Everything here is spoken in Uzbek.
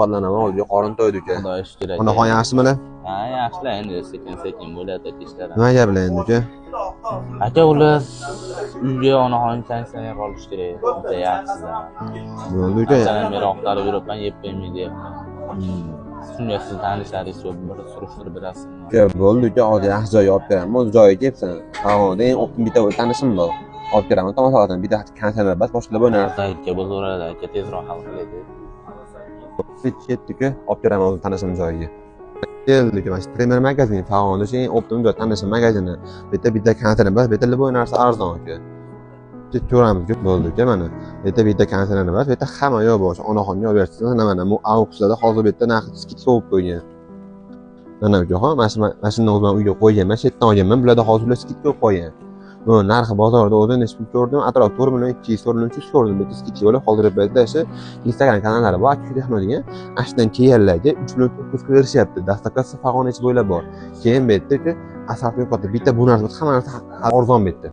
Qo'llanaman, o'ziga qorin to'ydi uka. Xudoga shukr aka. Onaxon yaxshimidi? Ha, yaxshilar endi sekin bo'lyapti ishlar. Nimaga bilan endi uka? Aka ular uyga onaxon konsiner olish kerak. Juda yaxshilar. Bo'ldi uka. Masalan, men oqtarib yuribman, yeb qo'ymaydi deyapman. Shunga siz tanishlaringiz yo'q, bir surishtirib berasizmi? Uka, bo'ldi uka, hozir yaxshi joyga olib beraman. O'z joyiga kelibsan. Farg'onada eng optim bitta tanishim bor. Olib beraman, tomoshadan bitta konsiner bas, boshqalar o'ynardi. Saytga bo'ladi, aka tezroq hal qilaydi. Ketdik-ku, olib beraman o'z tanishim joyiga. Keldik, mana shu Premier magazin Farg'onada eng optim joy tanishim magazini. Bitta konsiner bas, bitta lib o'ynarsa arzon uka. Ko'ramiz, bo'ldi uka mana. Bitta konsiner bas, bitta hamma yo'q bo'sh. Onaxonga olib bersiz. Mana bu auksiyada hozir bitta narxi skit so'yib qo'ygan. Mana uka, mashina o'zim uyga qo'yganman, chetdan olganman. Bularda hozir skit ko'p qo'ygan. Bu narxi bozorda o'zim nechta ko'rdim, atrof 4 million 200 million 300 ko'rdim. Bitta skit yo'li qoldirib berdi. Instagram kanallari bor, Akif Rahmat degan. Ashdan keyinlarga 3 million 900 ga berishyapti. Dastlabkasi Farg'ona ichi bo'ylab bor. Keyin bu yerda asfalt yo'qotdi. Bitta bu narsa hamma narsa arzon bitdi.